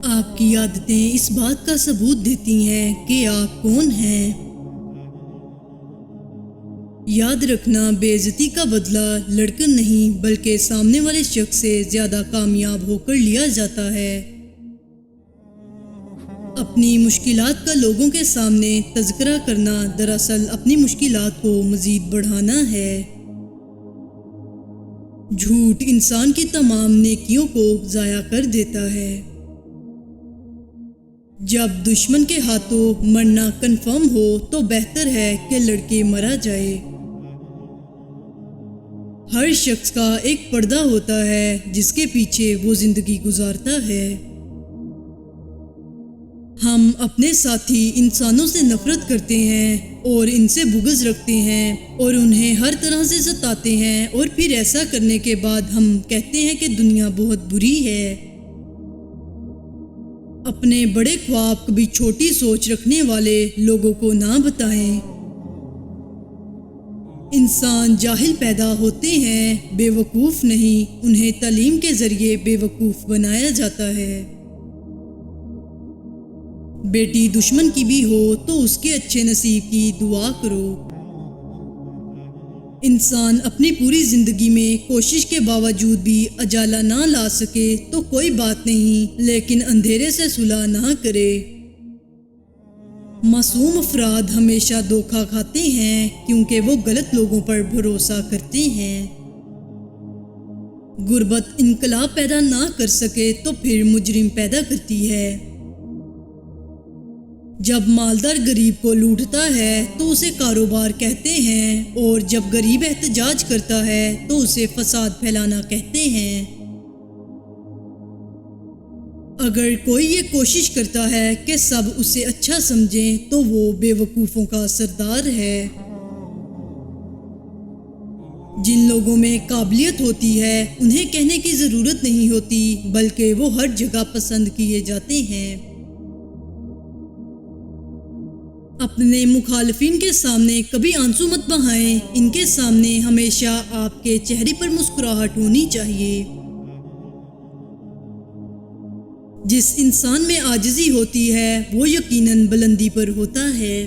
آپ کی عادتیں اس بات کا ثبوت دیتی ہیں کہ آپ کون ہیں۔ یاد رکھنا، بے عزتی کا بدلہ لڑکر نہیں بلکہ سامنے والے شخص سے زیادہ کامیاب ہو کر لیا جاتا ہے۔ اپنی مشکلات کا لوگوں کے سامنے تذکرہ کرنا دراصل اپنی مشکلات کو مزید بڑھانا ہے۔ جھوٹ انسان کی تمام نیکیوں کو ضائع کر دیتا ہے۔ جب دشمن کے ہاتھوں مرنا کنفرم ہو تو بہتر ہے کہ لڑکے مرا جائے۔ ہر شخص کا ایک پردہ ہوتا ہے جس کے پیچھے وہ زندگی گزارتا ہے۔ ہم اپنے ساتھی انسانوں سے نفرت کرتے ہیں اور ان سے بغض رکھتے ہیں اور انہیں ہر طرح سے ستاتے ہیں، اور پھر ایسا کرنے کے بعد ہم کہتے ہیں کہ دنیا بہت بری ہے۔ اپنے بڑے خواب کبھی چھوٹی سوچ رکھنے والے لوگوں کو نہ بتائیں۔ انسان جاہل پیدا ہوتے ہیں، بے وقوف نہیں، انہیں تعلیم کے ذریعے بے وقوف بنایا جاتا ہے۔ بیٹی دشمن کی بھی ہو تو اس کے اچھے نصیب کی دعا کرو۔ انسان اپنی پوری زندگی میں کوشش کے باوجود بھی اجالہ نہ لا سکے تو کوئی بات نہیں، لیکن اندھیرے سے صلح نہ کرے۔ معصوم افراد ہمیشہ دھوکہ کھاتے ہیں کیونکہ وہ غلط لوگوں پر بھروسہ کرتے ہیں۔ غربت انقلاب پیدا نہ کر سکے تو پھر مجرم پیدا کرتی ہے۔ جب مالدار غریب کو لوٹتا ہے تو اسے کاروبار کہتے ہیں، اور جب غریب احتجاج کرتا ہے تو اسے فساد پھیلانا کہتے ہیں۔ اگر کوئی یہ کوشش کرتا ہے کہ سب اسے اچھا سمجھیں تو وہ بے وقوفوں کا سردار ہے۔ جن لوگوں میں قابلیت ہوتی ہے انہیں کہنے کی ضرورت نہیں ہوتی، بلکہ وہ ہر جگہ پسند کیے جاتے ہیں۔ اپنے مخالفین کے سامنے کبھی آنسو مت بہائیں، ان کے سامنے ہمیشہ آپ کے چہرے پر مسکراہٹ ہونی چاہیے۔ جس انسان میں عاجزی ہوتی ہے وہ یقیناً بلندی پر ہوتا ہے۔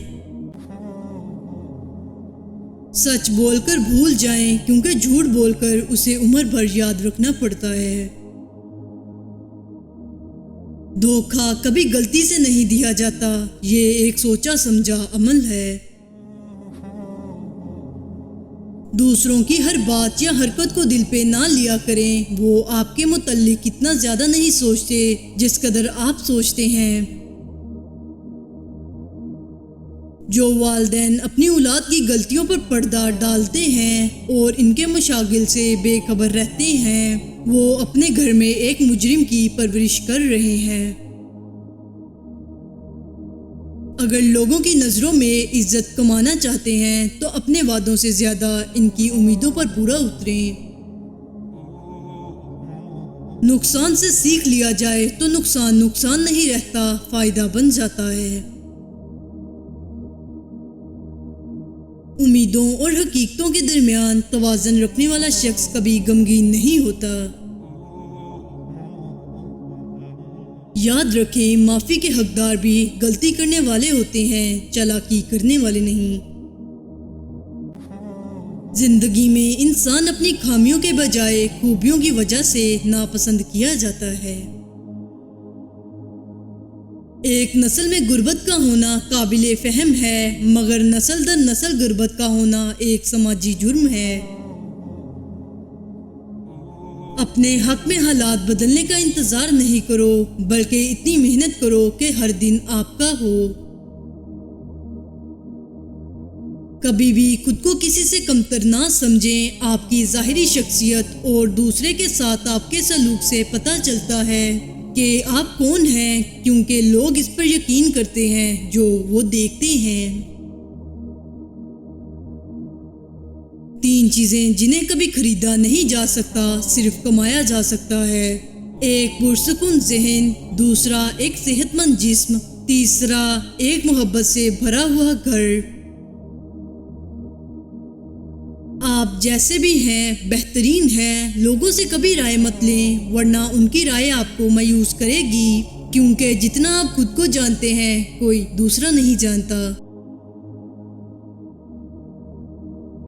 سچ بول کر بھول جائیں کیونکہ جھوٹ بول کر اسے عمر بھر یاد رکھنا پڑتا ہے۔ دھوکہ کبھی غلطی سے نہیں دیا جاتا، یہ ایک سوچا سمجھا عمل ہے۔ دوسروں کی ہر بات یا حرکت کو دل پہ نہ لیا کریں، وہ آپ کے متعلق اتنا زیادہ نہیں سوچتے جس قدر آپ سوچتے ہیں۔ جو والدین اپنی اولاد کی غلطیوں پر پردہ ڈالتے ہیں اور ان کے مشاغل سے بے خبر رہتے ہیں، وہ اپنے گھر میں ایک مجرم کی پرورش کر رہے ہیں۔ اگر لوگوں کی نظروں میں عزت کمانا چاہتے ہیں تو اپنے وعدوں سے زیادہ ان کی امیدوں پر پورا اتریں۔ نقصان سے سیکھ لیا جائے تو نقصان نقصان نہیں رہتا، فائدہ بن جاتا ہے۔ امیدوں اور حقیقتوں کے درمیان توازن رکھنے والا شخص کبھی غمگین نہیں ہوتا۔ یاد رکھیں، معافی کے حقدار بھی غلطی کرنے والے ہوتے ہیں، چالاکی کرنے والے نہیں۔ زندگی میں انسان اپنی خامیوں کے بجائے خوبیوں کی وجہ سے ناپسند کیا جاتا ہے۔ ایک نسل میں غربت کا ہونا قابل فہم ہے، مگر نسل در نسل غربت کا ہونا ایک سماجی جرم ہے۔ اپنے حق میں حالات بدلنے کا انتظار نہیں کرو، بلکہ اتنی محنت کرو کہ ہر دن آپ کا ہو۔ کبھی بھی خود کو کسی سے کمتر نہ سمجھیں، آپ کی ظاہری شخصیت اور دوسرے کے ساتھ آپ کے سلوک سے پتہ چلتا ہے کہ آپ کون ہیں، کیونکہ لوگ اس پر یقین کرتے ہیں جو وہ دیکھتے ہیں۔ 3 چیزیں جنہیں کبھی خریدا نہیں جا سکتا، صرف کمایا جا سکتا ہے۔ ایک پرسکون ذہن، دوسرا ایک صحت مند جسم، تیسرا ایک محبت سے بھرا ہوا گھر۔ آپ جیسے بھی ہیں بہترین ہیں، لوگوں سے کبھی رائے مت لیں ورنہ ان کی رائے آپ کو مایوس کرے گی۔ کیونکہ جتنا آپ خود کو جانتے ہیں کوئی دوسرا نہیں جانتا۔